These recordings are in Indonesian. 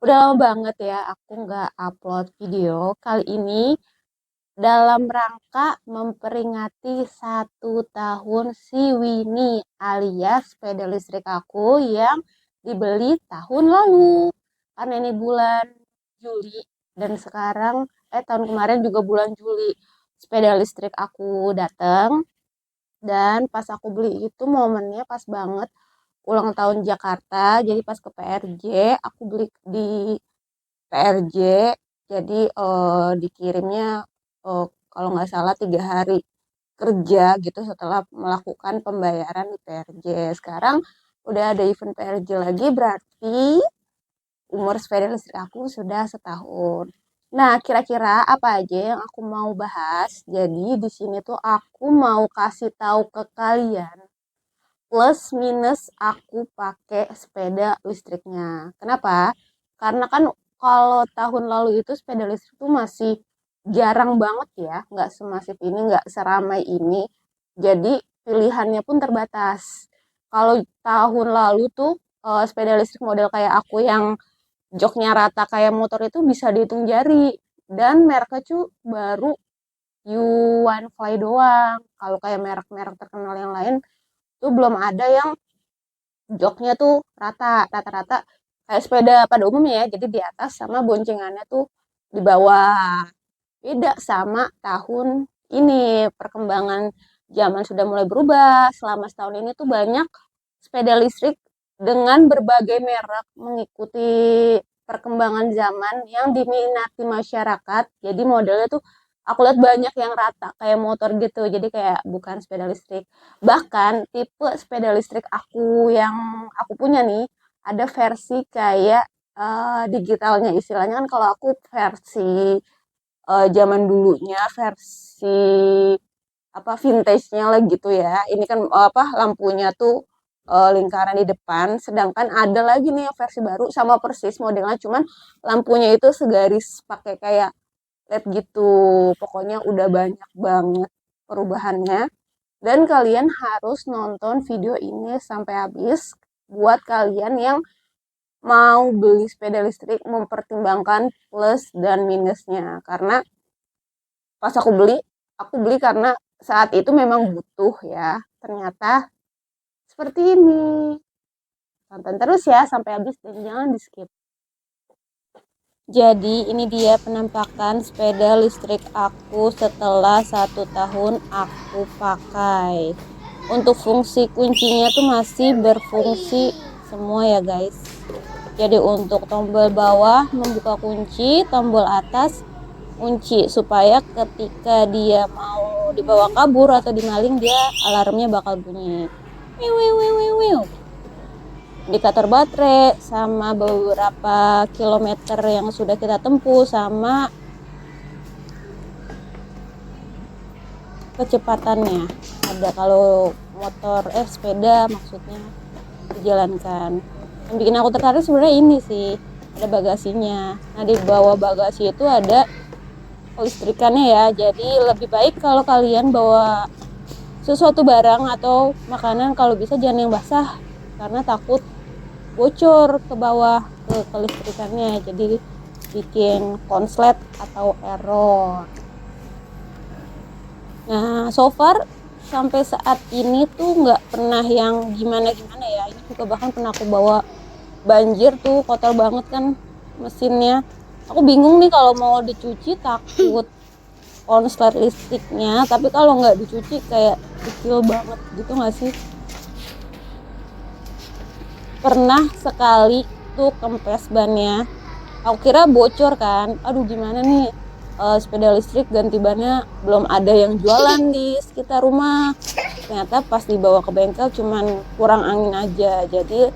Udah lama banget ya aku nggak upload video. Kali ini dalam rangka memperingati 1 tahun si Winnie alias sepeda listrik aku yang dibeli tahun lalu. Karena ini bulan Juli dan sekarang tahun kemarin juga bulan Juli sepeda listrik aku datang dan pas aku beli itu momennya pas banget ulang tahun Jakarta. Jadi pas ke PRJ aku beli di PRJ, jadi dikirimnya kalau nggak salah 3 hari kerja gitu setelah melakukan pembayaran di PRJ. Sekarang udah ada event PRJ lagi, berarti umur sepeda listrik aku sudah 1 tahun. Nah, kira-kira apa aja yang aku mau bahas? Jadi di sini tuh aku mau kasih tahu ke kalian plus minus aku pakai sepeda listriknya. Kenapa? Karena kan kalau tahun lalu itu sepeda listrik tuh masih jarang banget ya, nggak semasif ini, nggak seramai ini. Jadi pilihannya pun terbatas. Kalau tahun lalu tuh sepeda listrik model kayak aku yang joknya rata kayak motor itu bisa dihitung jari. Dan mereknya tuh baru Yuan Fly doang. Kalau kayak merek-merek terkenal yang lain tuh belum ada yang joknya tuh rata-rata kayak sepeda pada umumnya ya, jadi di atas sama boncengannya tuh di bawah. Beda sama tahun ini, perkembangan zaman sudah mulai berubah. Selama setahun ini tuh banyak sepeda listrik dengan berbagai merek mengikuti perkembangan zaman yang diminati masyarakat. Jadi modelnya tuh aku lihat banyak yang rata kayak motor gitu. Jadi kayak bukan sepeda listrik. Bahkan tipe sepeda listrik aku yang aku punya nih ada versi kayak digitalnya, istilahnya kan. Kalau aku versi zaman dulunya, versi apa vintage-nya lah gitu ya. Ini kan apa lampunya tuh lingkaran di depan, sedangkan ada lagi nih yang versi baru sama persis modelnya, cuman lampunya itu segaris pakai kayak LED gitu. Pokoknya udah banyak banget perubahannya. Dan kalian harus nonton video ini sampai habis buat kalian yang mau beli sepeda listrik, mempertimbangkan plus dan minusnya. Karena pas aku beli karena saat itu memang butuh ya. Ternyata seperti ini. Tonton terus ya sampai habis dan jangan di skip. Jadi ini dia penampakan sepeda listrik aku setelah 1 tahun aku pakai. Untuk fungsi kuncinya tuh masih berfungsi semua ya guys. Jadi untuk tombol bawah membuka kunci, tombol atas kunci, supaya ketika dia mau dibawa kabur atau dimaling dia alarmnya bakal bunyi. Wiu wiu wiu wiu wiu. Indikator baterai sama beberapa kilometer yang sudah kita tempuh sama kecepatannya. Ada kalau motor sepeda maksudnya dijalankan. Yang bikin aku tertarik sebenarnya ini sih, ada bagasinya. Nah di bawah bagasi itu ada listrikannya ya. Jadi lebih baik kalau kalian bawa sesuatu barang atau makanan, kalau bisa jangan yang basah karena takut bocor ke bawah ke kelistrikannya, jadi bikin konslet atau error. Nah so far sampai saat ini tuh nggak pernah yang gimana-gimana ya. Ini juga bahkan pernah aku bawa banjir tuh, kotor banget kan mesinnya. Aku bingung nih kalau mau dicuci, takut konslet listriknya, tapi kalau nggak dicuci kayak kecil banget gitu nggak sih. Pernah sekali tuh kempes bannya, aku kira bocor kan, aduh gimana nih, sepeda listrik ganti bannya belum ada yang jualan di sekitar rumah. Ternyata pas dibawa ke bengkel cuman kurang angin aja. Jadi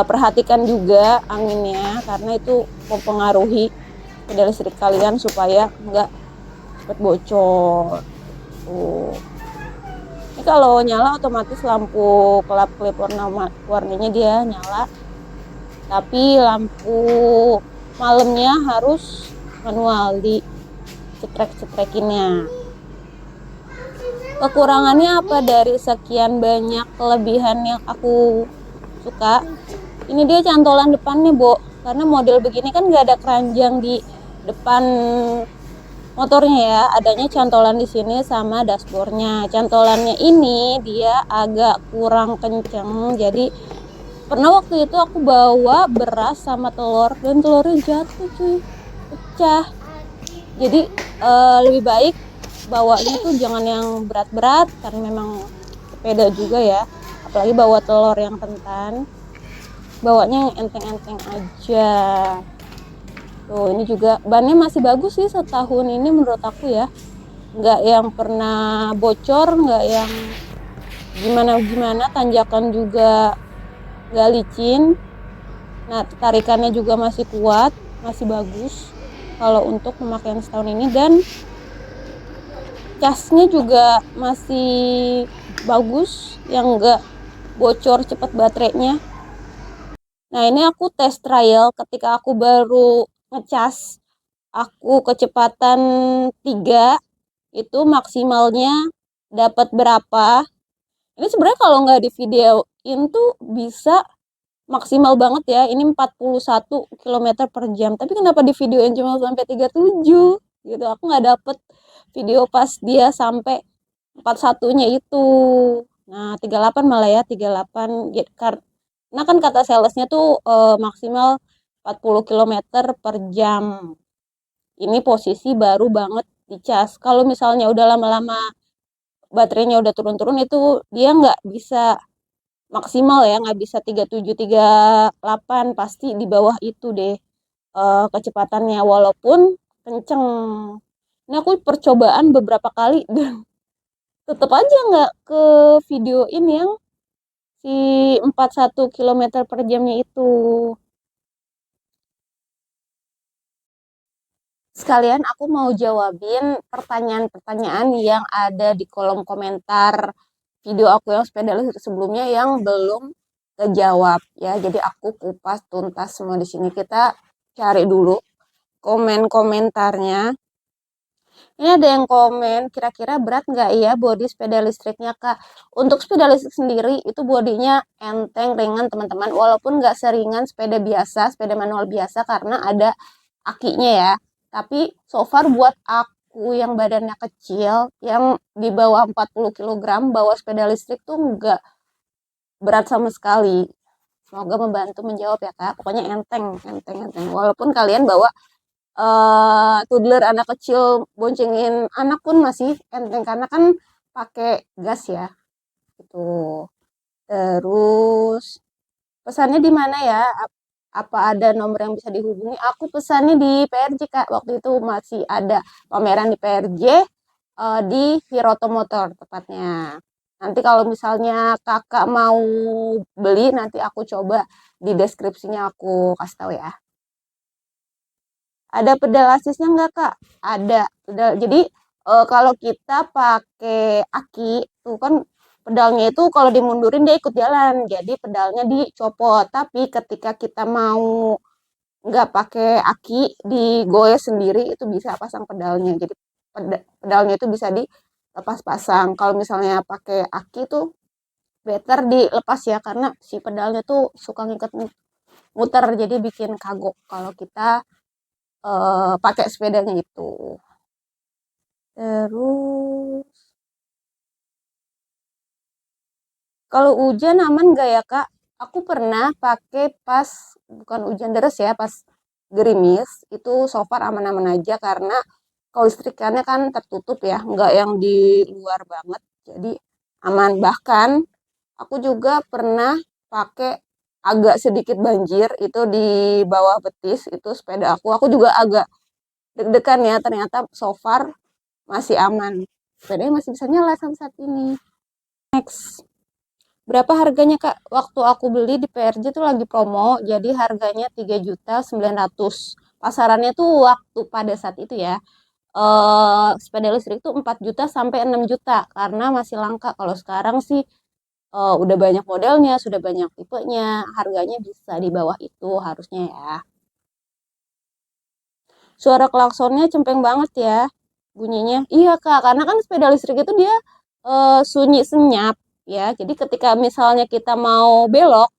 perhatikan juga anginnya karena itu mempengaruhi sepeda listrik kalian supaya nggak cepet bocor. Tuh. Ini kalau nyala otomatis lampu kelap-kelip warnanya dia nyala. Tapi lampu malamnya harus manual di cetrek-cetrekinnya. Kekurangannya apa dari sekian banyak kelebihan yang aku suka? Ini dia cantolan depannya, Bo. karena model begini kan nggak ada keranjang di depan motornya ya, adanya cantolan di sini sama dashboardnya. Cantolannya ini dia agak kurang kenceng, jadi pernah waktu itu aku bawa beras sama telur dan telurnya jatuh cuy, pecah. Jadi lebih baik bawanya tuh jangan yang berat-berat karena memang sepeda juga ya, apalagi bawa telur yang rentan, bawanya yang enteng-enteng aja. Tuh ini juga bannya masih bagus sih setahun ini menurut aku ya, nggak yang pernah bocor, nggak yang gimana-gimana, tanjakan juga nggak licin. Nah, tarikannya juga masih kuat, masih bagus kalau untuk pemakaian setahun ini, dan casnya juga masih bagus, yang nggak bocor cepat baterainya. Nah, ini aku tes trial ketika aku baru ngecas, aku kecepatan 3 itu maksimalnya dapat berapa. Ini sebenarnya kalau nggak di videoin tuh bisa maksimal banget ya, ini 41 km per jam, tapi kenapa di videoin cuma sampai 37 gitu. Aku nggak dapet video pas dia sampai 41-nya itu. Nah 38 malah ya, 38 gitu. Karena kan kata salesnya tuh maksimal 40 km per jam. Ini posisi baru banget dicas. Kalau misalnya udah lama-lama baterainya udah turun-turun, itu dia nggak bisa maksimal ya, nggak bisa 37 38, pasti di bawah itu deh kecepatannya walaupun kenceng. Ini aku percobaan beberapa kali dan tetap aja nggak ke videoin yang si 41 km per jamnya itu. Sekalian aku mau jawabin pertanyaan-pertanyaan yang ada di kolom komentar video aku yang sepeda listrik sebelumnya yang belum kejawab ya. Jadi aku kupas tuntas semua di sini. Kita cari dulu komen-komentarnya. Ini ada yang komen, kira-kira berat nggak ya bodi sepeda listriknya Kak? Untuk sepeda listrik sendiri itu bodinya enteng, ringan teman-teman. Walaupun nggak seringan sepeda biasa, sepeda manual biasa karena ada akinya ya. Tapi so far buat aku yang badannya kecil, yang di bawah 40 kg, bawa sepeda listrik tuh nggak berat sama sekali. Semoga membantu menjawab ya Kak. Pokoknya enteng, enteng, enteng. Walaupun kalian bawa toddler, anak kecil, boncengin anak pun masih enteng karena kan pakai gas ya. Gitu. Terus pesannya di mana ya? Apa ada nomor yang bisa dihubungi? Aku pesannya di PRJ Kak. Waktu itu masih ada pameran di PRJ, di Hiroto Motor tepatnya. Nanti kalau misalnya kakak mau beli, nanti aku coba di deskripsinya aku kasih tahu ya. Ada pedal asisnya nggak Kak? Ada pedal. Jadi kalau kita pakai aki tuh kan pedalnya itu kalau dimundurin dia ikut jalan. Jadi pedalnya dicopot. Tapi ketika kita mau nggak pakai aki, digoes sendiri, itu bisa pasang pedalnya. Jadi pedalnya itu bisa dilepas pasang. Kalau misalnya pakai aki tuh better dilepas ya, karena si pedalnya tuh suka ngikat muter, jadi bikin kagok kalau kita pakai sepedanya itu. Terus kalau hujan aman gak ya Kak? Aku pernah pakai pas bukan hujan deras ya, pas gerimis itu so far aman-aman aja karena kalau listrikannya kan tertutup ya, nggak yang di luar banget, jadi aman. Bahkan aku juga pernah pakai agak sedikit banjir itu di bawah betis itu sepeda aku juga agak deg-degan ya, ternyata so far masih aman. Sepedanya masih bisa nyala sampai saat ini. Next. Berapa harganya Kak? Waktu aku beli di PRJ tuh lagi promo, jadi harganya 3.900.000. Pasarannya tuh waktu pada saat itu ya, sepeda listrik tuh 4 juta sampai 6 juta karena masih langka. Kalau sekarang sih udah banyak modelnya, sudah banyak tipenya, harganya bisa di bawah itu harusnya ya. Suara klaksonnya cempeng banget ya bunyinya. Iya Kak, karena kan sepeda listrik itu dia sunyi senyap ya. Jadi ketika misalnya kita mau belok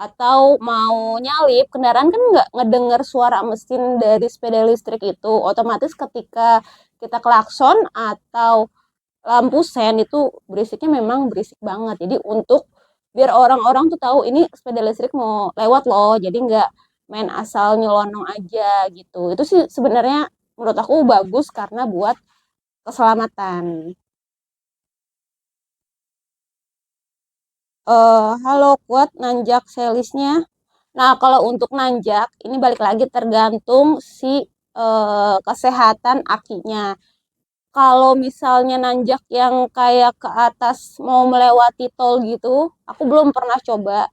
atau mau nyalip kendaraan kan nggak ngedenger suara mesin dari sepeda listrik itu. Otomatis ketika kita klakson atau lampu sen itu berisiknya memang berisik banget. Jadi untuk biar orang-orang tuh tahu ini sepeda listrik mau lewat loh. Jadi nggak main asal nyelonong aja gitu. Itu sih sebenarnya menurut aku bagus karena buat keselamatan. Halo kuat nanjak selisnya. Nah, kalau untuk nanjak, ini balik lagi tergantung si kesehatan akinya. Kalau misalnya nanjak yang kayak ke atas mau melewati tol gitu, aku belum pernah coba.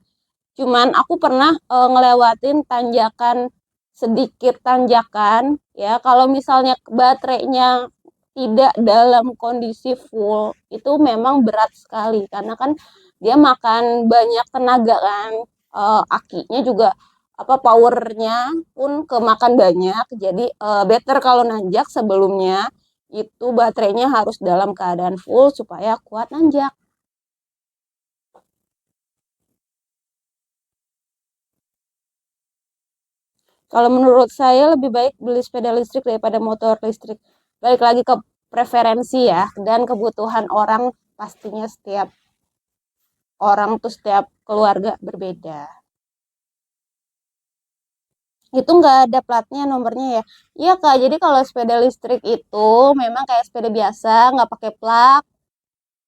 Cuman aku pernah ngelewatin tanjakan sedikit tanjakan ya. Kalau misalnya baterainya tidak dalam kondisi full, itu memang berat sekali karena kan dia makan banyak tenaga kan. Akinya juga apa powernya pun kemakan banyak. Jadi better kalau nanjak sebelumnya itu baterainya harus dalam keadaan full supaya kuat nanjak. Kalau menurut saya lebih baik beli sepeda listrik daripada motor listrik. Balik lagi ke preferensi ya dan kebutuhan orang pastinya setiap orang tuh setiap keluarga berbeda. Itu nggak ada platnya nomornya ya. Iya Kak, jadi kalau sepeda listrik itu memang kayak sepeda biasa, nggak pakai plat,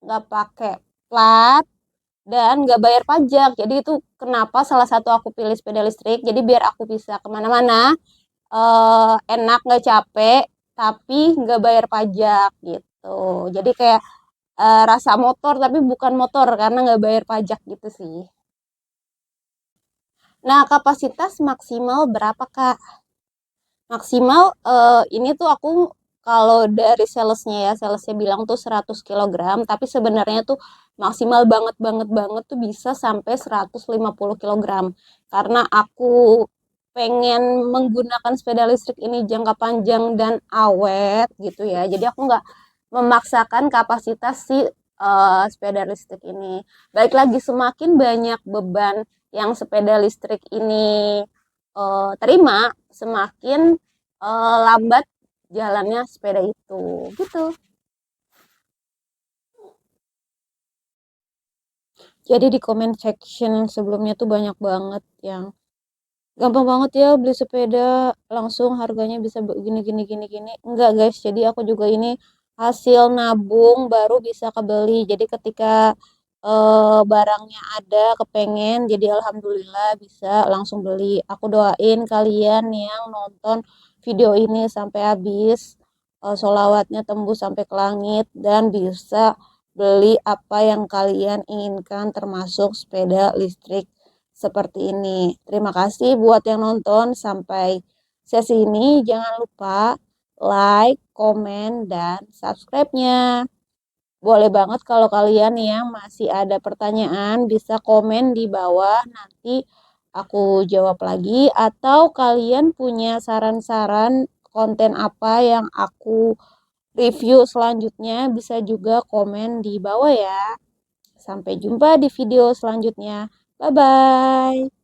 nggak pakai plat, dan nggak bayar pajak. Jadi itu kenapa salah satu aku pilih sepeda listrik. Jadi biar aku bisa kemana-mana, enak nggak capek tapi nggak bayar pajak gitu jadi kayak rasa motor tapi bukan motor karena nggak bayar pajak gitu sih. Nah kapasitas maksimal berapa Kak? Maksimal ini tuh aku kalau dari salesnya ya salesnya bilang tuh 100 kilogram tapi sebenarnya tuh maksimal banget banget banget tuh bisa sampai 150 kilogram karena aku pengen menggunakan sepeda listrik ini jangka panjang dan awet gitu ya jadi aku nggak memaksakan kapasitas si sepeda listrik ini. Baik lagi semakin banyak beban yang sepeda listrik ini terima semakin lambat jalannya sepeda itu gitu. Jadi di comment section sebelumnya tuh banyak banget yang gampang banget ya beli sepeda langsung harganya bisa begini gini gini gini. Enggak guys, jadi aku juga ini hasil nabung baru bisa kebeli. Jadi ketika barangnya ada kepengen, jadi alhamdulillah bisa langsung beli. Aku doain kalian yang nonton video ini sampai habis, sholawatnya tembus sampai ke langit dan bisa beli apa yang kalian inginkan termasuk sepeda listrik seperti ini. Terima kasih buat yang nonton sampai sesi ini. Jangan lupa like, komen, dan subscribe-nya. Boleh banget kalau kalian yang masih ada pertanyaan bisa komen di bawah nanti aku jawab lagi atau kalian punya saran-saran konten apa yang aku review selanjutnya bisa juga komen di bawah ya. Sampai jumpa di video selanjutnya. Bye bye.